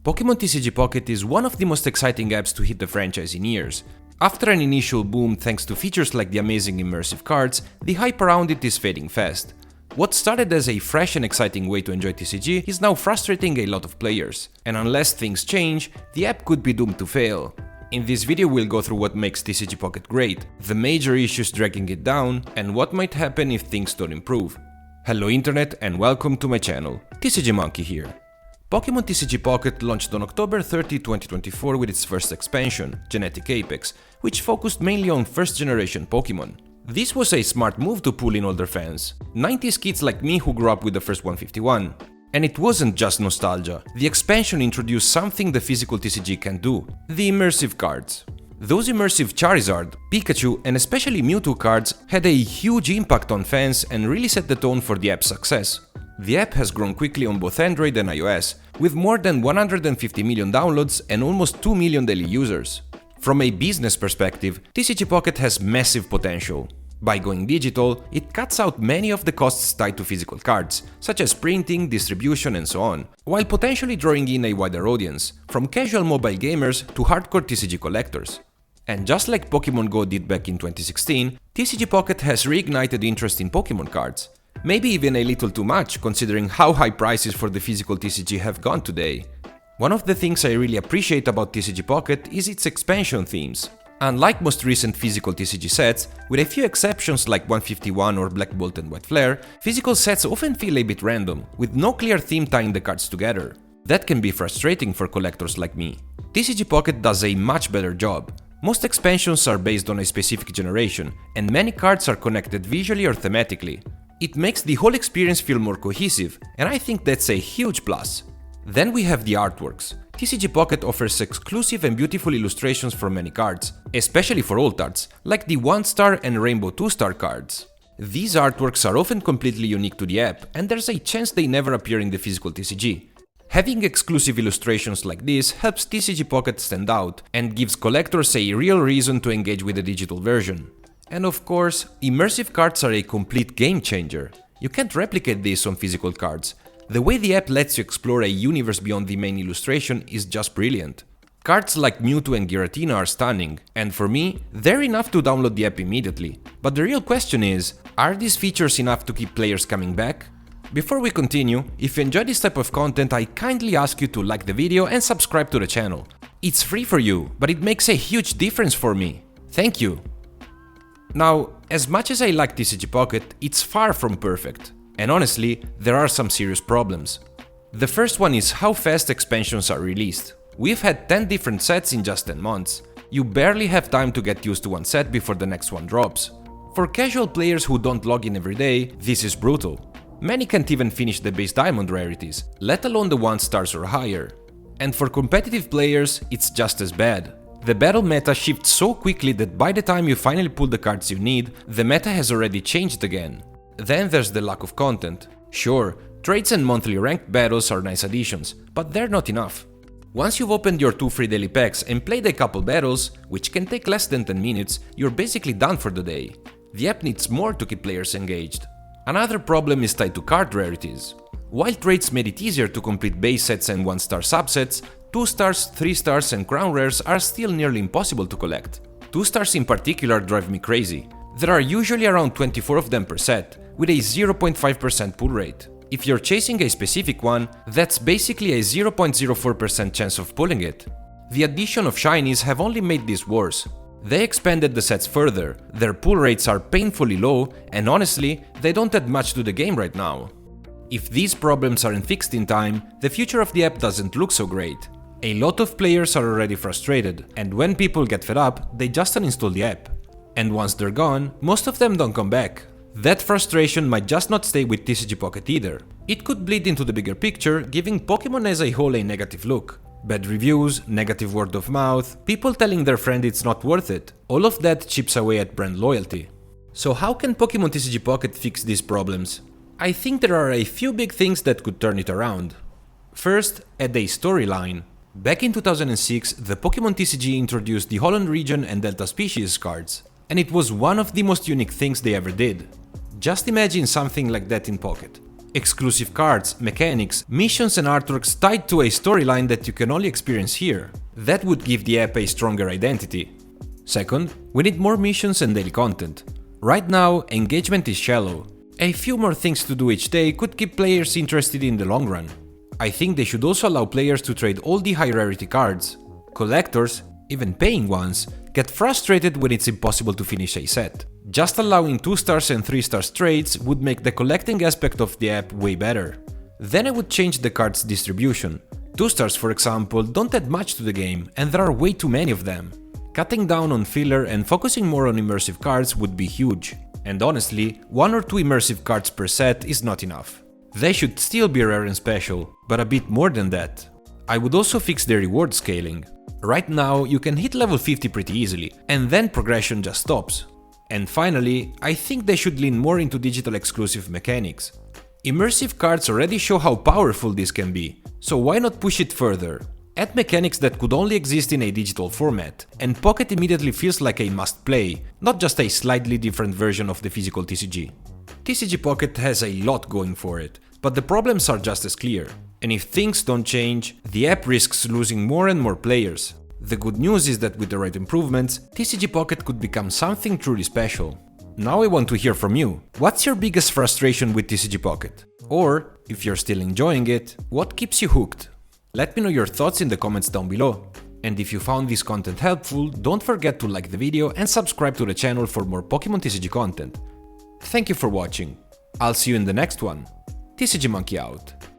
Pokémon TCG Pocket is one of the most exciting apps to hit the franchise in years. After an initial boom thanks to features like the amazing immersive cards, the hype around it is fading fast. What started as a fresh and exciting way to enjoy TCG is now frustrating a lot of players, and unless things change, the app could be doomed to fail. In this video we'll go through what makes TCG Pocket great, the major issues dragging it down, and what might happen if things don't improve. Hello internet and welcome to my channel, TCG Monkey here. Pokémon TCG Pocket launched on October 30, 2024 with its first expansion, Genetic Apex, which focused mainly on first generation Pokémon. This was a smart move to pull in older fans, 90s kids like me who grew up with the first 151. And it wasn't just nostalgia, the expansion introduced something the physical TCG can do, the immersive cards. Those immersive Charizard, Pikachu and especially Mewtwo cards had a huge impact on fans and really set the tone for the app's success. The app has grown quickly on both Android and iOS, with more than 150 million downloads and almost 2 million daily users. From a business perspective, TCG Pocket has massive potential. By going digital, it cuts out many of the costs tied to physical cards, such as printing, distribution and so on, while potentially drawing in a wider audience, from casual mobile gamers to hardcore TCG collectors. And just like Pokémon Go did back in 2016, TCG Pocket has reignited interest in Pokémon cards. Maybe even a little too much, considering how high prices for the physical TCG have gone today. One of the things I really appreciate about TCG Pocket is its expansion themes. Unlike most recent physical TCG sets, with a few exceptions like 151 or Black Bolt and White Flare, physical sets often feel a bit random, with no clear theme tying the cards together. That can be frustrating for collectors like me. TCG Pocket does a much better job. Most expansions are based on a specific generation, and many cards are connected visually or thematically. It makes the whole experience feel more cohesive, and I think that's a huge plus. Then we have the artworks. TCG Pocket offers exclusive and beautiful illustrations for many cards, especially for old arts, like the 1-star and Rainbow 2-star cards. These artworks are often completely unique to the app, and there's a chance they never appear in the physical TCG. Having exclusive illustrations like this helps TCG Pocket stand out, and gives collectors a real reason to engage with the digital version. And of course, immersive cards are a complete game changer. You can't replicate this on physical cards. The way the app lets you explore a universe beyond the main illustration is just brilliant. Cards like Mewtwo and Giratina are stunning, and for me, they're enough to download the app immediately. But the real question is, are these features enough to keep players coming back? Before we continue, if you enjoy this type of content, I kindly ask you to like the video and subscribe to the channel. It's free for you, but it makes a huge difference for me. Thank you! Now, as much as I like TCG Pocket, it's far from perfect. And honestly, there are some serious problems. The first one is how fast expansions are released. We've had 10 different sets in just 10 months. You barely have time to get used to one set before the next one drops. For casual players who don't log in every day, this is brutal. Many can't even finish the base diamond rarities, let alone the 1-stars or higher. And for competitive players, it's just as bad. The battle meta shifts so quickly that by the time you finally pull the cards you need, the meta has already changed again. Then there's the lack of content. Sure, trades and monthly ranked battles are nice additions, but they're not enough. Once you've opened your 2 free daily packs and played a couple battles, which can take less than 10 minutes, you're basically done for the day. The app needs more to keep players engaged. Another problem is tied to card rarities. While trades made it easier to complete base sets and 1-star subsets, 2-stars, 3-stars and crown rares are still nearly impossible to collect. 2-stars in particular drive me crazy. There are usually around 24 of them per set, with a 0.5% pull rate. If you're chasing a specific one, that's basically a 0.04% chance of pulling it. The addition of shinies have only made this worse. They expanded the sets further, their pull rates are painfully low, and honestly, they don't add much to the game right now. If these problems aren't fixed in time, the future of the app doesn't look so great. A lot of players are already frustrated, and when people get fed up, they just uninstall the app. And once they're gone, most of them don't come back. That frustration might just not stay with TCG Pocket either. It could bleed into the bigger picture, giving Pokémon as a whole a negative look. Bad reviews, negative word of mouth, people telling their friend it's not worth it. All of that chips away at brand loyalty. So how can Pokémon TCG Pocket fix these problems? I think there are a few big things that could turn it around. First, add a storyline. Back in 2006, the Pokémon TCG introduced the Holland region and Delta species cards, and it was one of the most unique things they ever did. Just imagine something like that in Pocket. Exclusive cards, mechanics, missions and artworks tied to a storyline that you can only experience here. That would give the app a stronger identity. Second, we need more missions and daily content. Right now, engagement is shallow. A few more things to do each day could keep players interested in the long run. I think they should also allow players to trade all the high rarity cards. Collectors, even paying ones, get frustrated when it's impossible to finish a set. Just allowing 2 stars and 3 stars trades would make the collecting aspect of the app way better. Then I would change the cards distribution. 2 stars, for example, don't add much to the game, and there are way too many of them. Cutting down on filler and focusing more on immersive cards would be huge. And honestly, 1 or 2 immersive cards per set is not enough. They should still be rare and special, but a bit more than that. I would also fix the reward scaling. Right now, you can hit level 50 pretty easily, and then progression just stops. And finally, I think they should lean more into digital exclusive mechanics. Immersive cards already show how powerful this can be, so why not push it further? Add mechanics that could only exist in a digital format, and Pocket immediately feels like a must-play, not just a slightly different version of the physical TCG. TCG Pocket has a lot going for it, but the problems are just as clear. And if things don't change, the app risks losing more and more players. The good news is that with the right improvements, TCG Pocket could become something truly special. Now I want to hear from you. What's your biggest frustration with TCG Pocket? Or, if you're still enjoying it, what keeps you hooked? Let me know your thoughts in the comments down below. And if you found this content helpful, don't forget to like the video and subscribe to the channel for more Pokémon TCG content. Thank you for watching. I'll see you in the next one. TCG Monkey out.